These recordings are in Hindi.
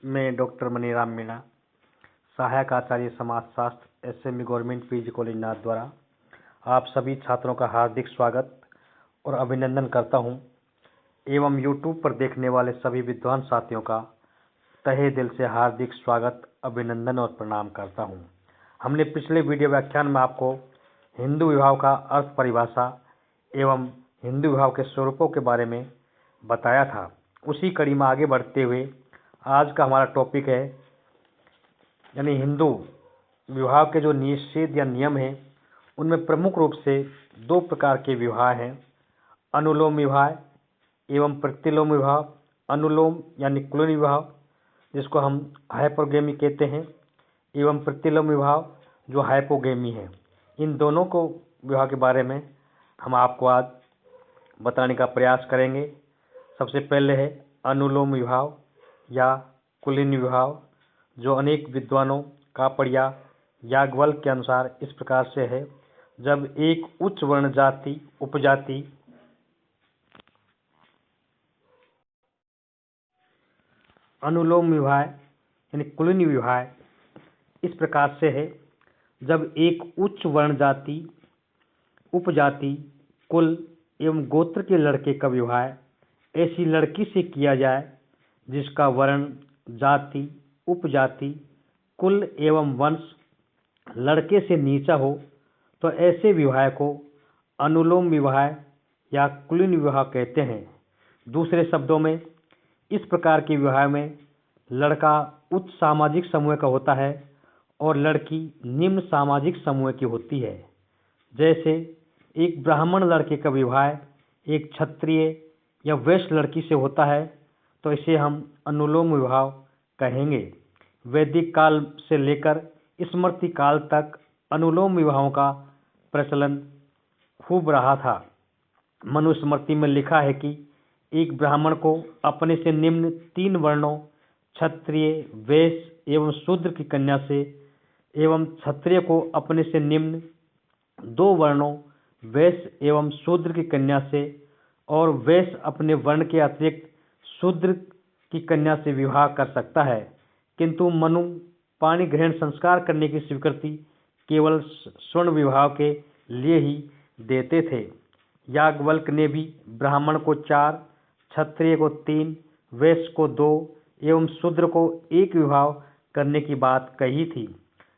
मैं डॉक्टर मनीराम मीणा, सहायक आचार्य समाजशास्त्र, एसएमई गवर्नमेंट पीजी कॉलेज नाथ द्वारा आप सभी छात्रों का हार्दिक स्वागत और अभिनंदन करता हूं एवं यूट्यूब पर देखने वाले सभी विद्वान साथियों का तहे दिल से हार्दिक स्वागत, अभिनंदन और प्रणाम करता हूं। हमने पिछले वीडियो व्याख्यान में आपको हिंदू विवाह का अर्थ परिभाषा एवं हिंदू विवाह के स्वरूपों के बारे में बताया था। उसी कड़ी में आगे बढ़ते हुए आज का हमारा टॉपिक है यानी हिंदू विवाह के जो निषेध या नियम हैं उनमें प्रमुख रूप से दो प्रकार के विवाह हैं, अनुलोम विवाह एवं प्रतिलोम विवाह। अनुलोम यानी कुलीन विवाह जिसको हम हाइपोगेमी कहते हैं, एवं प्रतिलोम विवाह जो हाइपोगेमी है। इन दोनों को विवाह के बारे में हम आपको आज बताने का प्रयास करेंगे। सबसे पहले है अनुलोम विवाह या कुलीन विवाह, जो अनेक विद्वानों कापड़िया याज्ञवल्क्य के अनुसार इस प्रकार से है। जब एक उच्च वर्ण जाति उपजाति अनुलोम विवाह यानी कुलीन विवाह इस प्रकार से है, जब एक उच्च वर्ण जाति उपजाति कुल एवं गोत्र के लड़के का विवाह ऐसी लड़की से किया जाए जिसका वर्ण जाति उपजाति कुल एवं वंश लड़के से नीचा हो, तो ऐसे विवाह को अनुलोम विवाह या कुलीन विवाह कहते हैं। दूसरे शब्दों में इस प्रकार के विवाह में लड़का उच्च सामाजिक समूह का होता है और लड़की निम्न सामाजिक समूह की होती है। जैसे एक ब्राह्मण लड़के का विवाह एक क्षत्रिय या वैश्य लड़की से होता है, तो इसे हम अनुलोम विवाह कहेंगे। वैदिक काल से लेकर स्मृति काल तक अनुलोम विवाहों का प्रचलन खूब रहा था। मनुस्मृति में लिखा है कि एक ब्राह्मण को अपने से निम्न 3 वर्णों क्षत्रिय वैश्य एवं शूद्र की कन्या से एवं क्षत्रिय को अपने से निम्न 2 वर्णों वैश्य एवं शूद्र की कन्या से और वैश्य अपने वर्ण के अतिरिक्त शूद्र की कन्या से विवाह कर सकता है, किंतु मनु पाणी ग्रहण संस्कार करने की स्वीकृति केवल स्वर्ण विवाह के लिए ही देते थे। याज्ञवल्क्य ने भी ब्राह्मण को 4, क्षत्रिय को 3, वैश्य को 2 एवं शूद्र को 1 विवाह करने की बात कही थी।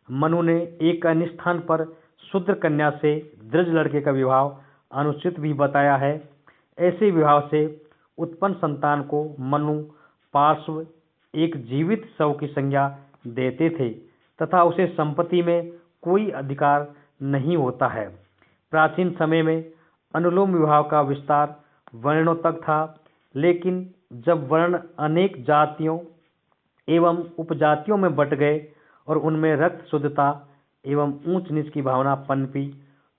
मनु ने एक अन्य स्थान पर शूद्र कन्या से द्रज लड़के का विवाह अनुचित भी बताया है। ऐसे विवाह से उत्पन्न संतान को मनु पार्श्व एक जीवित शव की संज्ञा देते थे तथा उसे संपत्ति में कोई अधिकार नहीं होता है। प्राचीन समय में अनुलोम विवाह का विस्तार वर्णों तक था, लेकिन जब वर्ण अनेक जातियों एवं उपजातियों में बट गए और उनमें रक्त शुद्धता एवं ऊंच नीच की भावना पनपी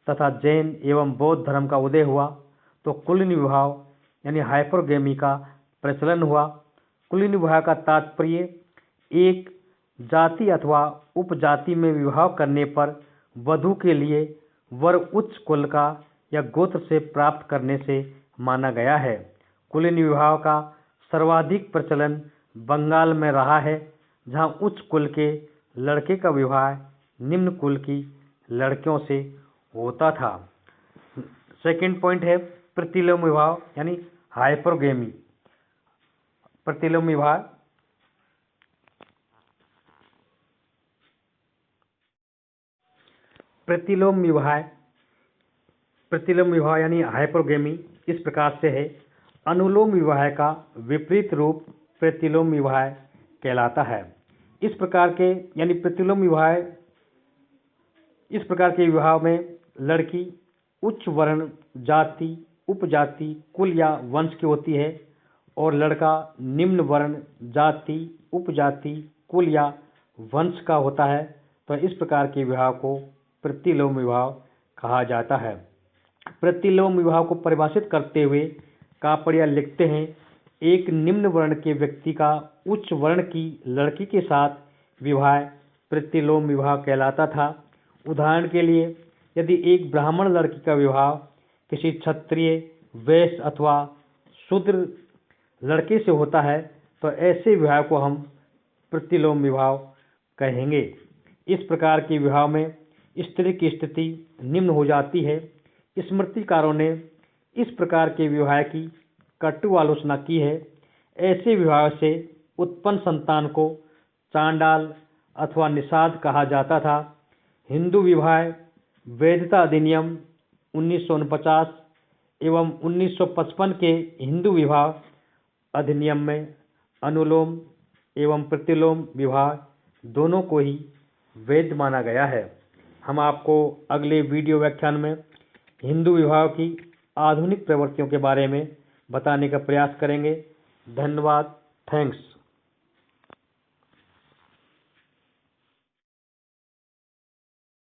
तथा जैन एवं बौद्ध धर्म का उदय हुआ, तो कुलीन विवाह यानी हाइपोगेमी का प्रचलन हुआ। कुलीन विवाह का तात्पर्य एक जाति अथवा उपजाति में विवाह करने पर वधू के लिए वर उच्च कुल का या गोत्र से प्राप्त करने से माना गया है। कुलीन विवाह का सर्वाधिक प्रचलन बंगाल में रहा है, जहां उच्च कुल के लड़के का विवाह निम्न कुल की लड़कियों से होता था। सेकंड पॉइंट है प्रतिलोम विवाह यानी हाइपोगेमी। प्रतिलोम विवाह प्रतिलोम विवाह यानी हाइपोगेमी इस प्रकार से है। अनुलोम विवाह का विपरीत रूप प्रतिलोम विवाह कहलाता है। इस प्रकार के विवाह में लड़की उच्च वर्ण जाति उपजाति कुल या वंश की होती है और लड़का निम्न वर्ण जाति उपजाति कुल या वंश का होता है, तो इस प्रकार के विवाह को प्रतिलोम विवाह कहा जाता है। प्रतिलोम विवाह को परिभाषित करते हुए कापड़िया लिखते हैं, एक निम्न वर्ण के व्यक्ति का उच्च वर्ण की लड़की के साथ विवाह प्रतिलोम विवाह कहलाता था। उदाहरण के लिए, यदि एक ब्राह्मण लड़की का विवाह किसी क्षत्रिय वैश्य अथवा शूद्र लड़के से होता है, तो ऐसे विवाह को हम प्रतिलोम विवाह कहेंगे। इस प्रकार के विवाह में स्त्री की स्थिति निम्न हो जाती है। स्मृतिकारों ने इस प्रकार के विवाह की कटु आलोचना की है। ऐसे विवाह से उत्पन्न संतान को चांडाल अथवा निषाद कहा जाता था। हिंदू विवाह वैधता अधिनियम 1949 एवं 1955 के हिंदू विवाह अधिनियम में अनुलोम एवं प्रतिलोम विवाह दोनों को ही वैध माना गया है। हम आपको अगले वीडियो व्याख्यान में हिंदू विवाह की आधुनिक प्रवृत्तियों के बारे में बताने का प्रयास करेंगे। धन्यवाद। थैंक्स।